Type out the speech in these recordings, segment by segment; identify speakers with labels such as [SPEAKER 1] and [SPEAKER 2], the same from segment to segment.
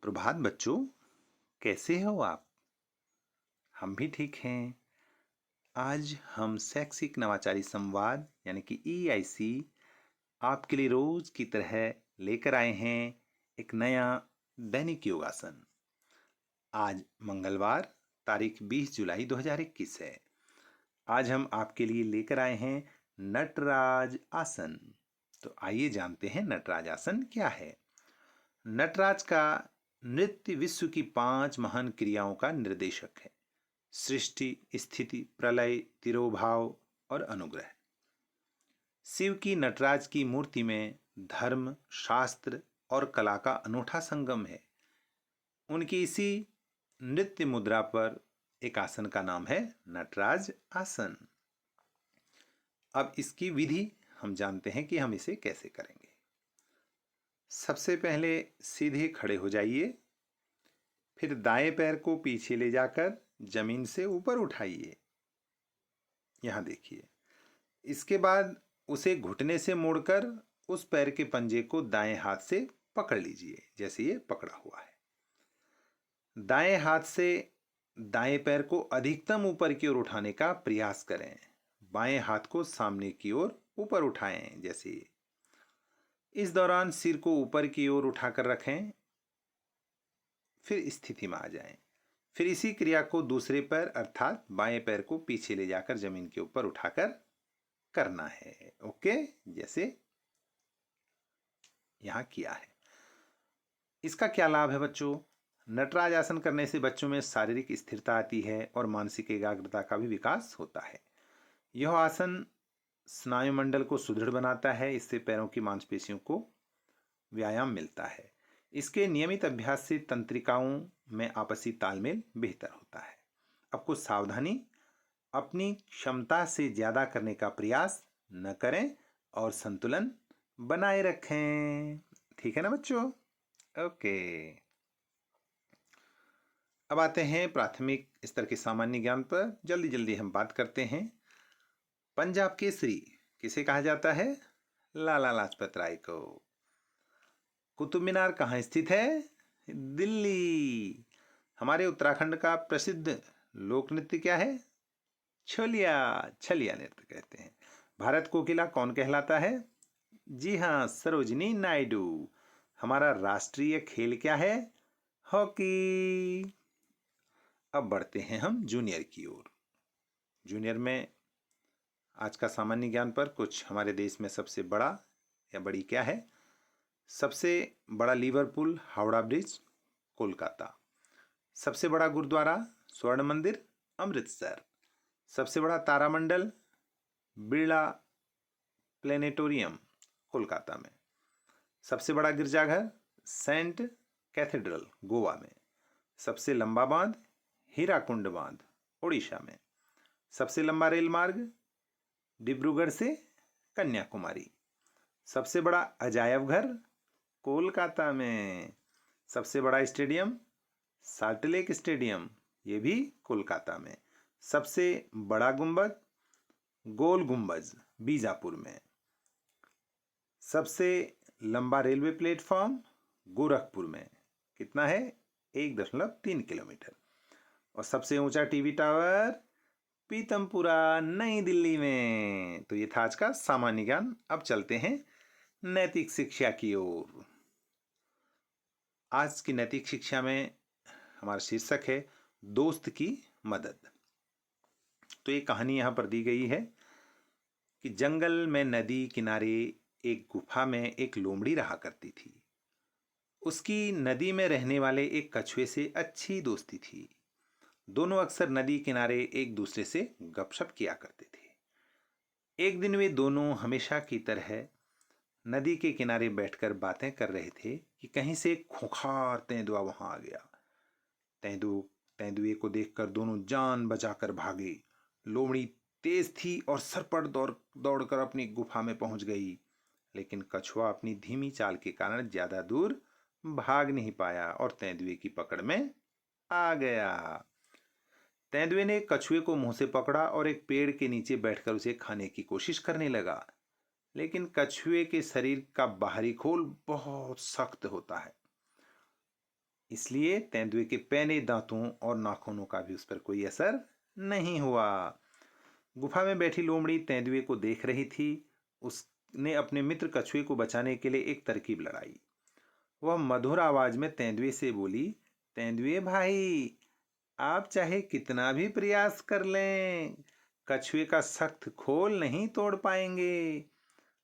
[SPEAKER 1] प्रभात बच्चों, कैसे हो आप? हम भी ठीक हैं। आज हम शैक्षिक नवाचारी संवाद यानी कि EIC आपके लिए रोज की तरह लेकर आए हैं एक नया दैनिक योगासन। आज मंगलवार तारीख 20 जुलाई 2021 है। आज हम आपके लिए लेकर आए हैं नटराज आसन। तो आइए जानते हैं नटराज आसन क्या है। नटराज का नृत्य विश्व की 5 महान क्रियाओं का निर्देशक है: सृष्टि, स्थिति, प्रलय, तिरोभाव और अनुग्रह। शिव की नटराज की मूर्ति में धर्म, शास्त्र और कला का अनूठा संगम है। उनकी इसी नृत्य मुद्रा पर एक आसन का नाम है नटराज आसन। अब इसकी विधि हम जानते हैं कि हम इसे कैसे करेंगे। सबसे पहले सीधे खड़े हो जाइए, फिर दाएं पैर को पीछे ले जाकर जमीन से ऊपर उठाइए। यहां देखिए। इसके बाद उसे घुटने से मोड़कर उस पैर के पंजे को दाएं हाथ से पकड़ लीजिए, जैसे ये पकड़ा हुआ है। दाएं हाथ से दाएं पैर को अधिकतम ऊपर की ओर उठाने का प्रयास करें। बाएं हाथ को सामने की ओर ऊपर उठाएं, जैसे ये। इस दौरान सिर को ऊपर की ओर उठाकर रखें, फिर स्थिति में आ जाएं। फिर इसी क्रिया को दूसरे पैर अर्थात बाएं पैर को पीछे ले जाकर जमीन के ऊपर उठाकर करना है। ओके, जैसे यहां किया है। इसका क्या लाभ है बच्चों? नटराज आसन करने से बच्चों में शारीरिक स्थिरता आती है और मानसिक एकाग्रता का भी विकास होता है। यह आसन स्नायुमंडल को सुदृढ़ बनाता है। इससे पैरों की मांसपेशियों को व्यायाम मिलता है। इसके नियमित अभ्यास से तंत्रिकाओं में आपसी तालमेल बेहतर होता है। अब कुछ सावधानी: अपनी क्षमता से ज्यादा करने का प्रयास न करें और संतुलन बनाए रखें। ठीक है ना बच्चों? ओके। अब आते हैं प्राथमिक स्तर के सामान्य ज्ञान पर। जल्दी जल्दी हम बात करते हैं। पंजाब केसरी किसे कहा जाता है? लाला लाजपत राय को। कुतुब मीनार कहाँ स्थित है? दिल्ली। हमारे उत्तराखंड का प्रसिद्ध लोक नृत्य क्या है? छलिया। छलिया नृत्य कहते हैं। भारत कोकिला कौन कहलाता है? जी हाँ, सरोजिनी नायडू। हमारा राष्ट्रीय खेल क्या है? हॉकी। अब बढ़ते हैं हम जूनियर की ओर। जूनियर में आज का सामान्य ज्ञान पर कुछ हमारे देश में सबसे बड़ा या बड़ी क्या है? सबसे बड़ा लिवरपूल हावड़ा ब्रिज, कोलकाता। सबसे बड़ा गुरुद्वारा स्वर्ण मंदिर, अमृतसर। सबसे बड़ा तारामंडल बिरला प्लेनेटोरियम, कोलकाता में। सबसे बड़ा गिरजाघर सेंट कैथेड्रल, गोवा में। सबसे लंबा बांध हीराकुंड बांध, ओडिशा में। सबसे लंबा रेल मार्ग डिब्रूगढ़ से कन्याकुमारी। सबसे बड़ा अजायब घर कोलकाता में। सबसे बड़ा स्टेडियम साल्टलेक स्टेडियम, ये भी कोलकाता में। सबसे बड़ा गुंबद गोल गुंबज, बीजापुर में। सबसे लंबा रेलवे प्लेटफॉर्म गोरखपुर में। कितना है? 1.3 किलोमीटर। और सबसे ऊंचा टीवी टावर पीतमपुरा, नई दिल्ली में। तो ये था आज का सामान्य ज्ञान। अब चलते हैं नैतिक शिक्षा की ओर। आज की नैतिक शिक्षा में हमारा शीर्षक है दोस्त की मदद। तो ये कहानी यहां पर दी गई है कि जंगल में नदी किनारे एक गुफा में एक लोमड़ी रहा करती थी। उसकी नदी में रहने वाले एक कछुए से अच्छी दोस्ती थी। दोनों अक्सर नदी किनारे एक दूसरे से गपशप किया करते थे। एक दिन वे दोनों हमेशा की तरह नदी के किनारे बैठकर बातें कर रहे थे कि कहीं से एक खूंखार तेंदुआ वहां आ गया। तेंदुए को देखकर दोनों जान बचाकर भागे। लोमड़ी तेज थी और सरपट दौड़कर अपनी गुफा में पहुंच गई, लेकिन कछुआ अपनी धीमी चाल के कारण ज्यादा दूर भाग नहीं पाया और तेंदुए की पकड़ में आ गया। तेंदुए ने कछुए को मुंह से पकड़ा और एक पेड़ के नीचे बैठकर उसे खाने की कोशिश करने लगा, लेकिन कछुए के शरीर का बाहरी खोल बहुत सख्त होता है, इसलिए तेंदुए के पैने, दांतों और नाखूनों का भी उस पर कोई असर नहीं हुआ। गुफा में बैठी लोमड़ी तेंदुए को देख रही थी। उसने अपने मित्र कछुए को बचाने के लिए एक तरकीब लगाई। वह मधुर आवाज में तेंदुए से बोली, तेंदुए भाई, आप चाहे कितना भी प्रयास कर लें, कछुए का सख्त खोल नहीं तोड़ पाएंगे।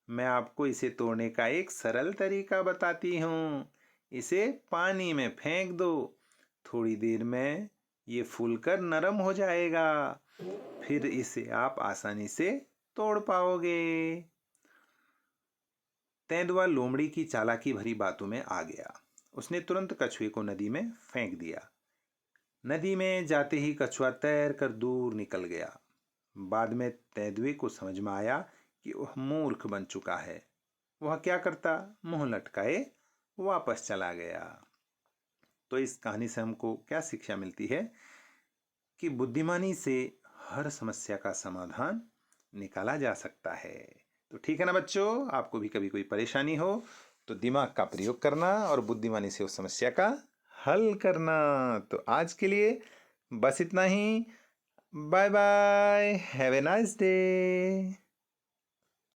[SPEAKER 1] मैं आपको इसे तोड़ने का एक सरल तरीका बताती हूँ। इसे पानी में फेंक दो, थोड़ी देर में ये फूलकर नरम हो जाएगा, फिर इसे आप आसानी से तोड़ पाओगे। तेंदुआ लोमड़ी की चालाकी भरी बातों में आ गया। उसने तुरंत कछुए को नदी में फेंक दिया। नदी में जाते ही कछुआ तैर कर दूर निकल गया। बाद में तेंदुए को समझ में आया कि वह मूर्ख बन चुका है। वह क्या करता, मुंह लटकाए वापस चला गया। तो इस कहानी से हमको क्या शिक्षा मिलती है कि बुद्धिमानी से हर समस्या का समाधान निकाला जा सकता है। तो ठीक है ना बच्चों, आपको भी कभी कोई परेशानी हो तो दिमाग का प्रयोग करना और बुद्धिमानी से उस समस्या का हल करना। तो आज के लिए बस इतना ही। Bye bye, have a nice day.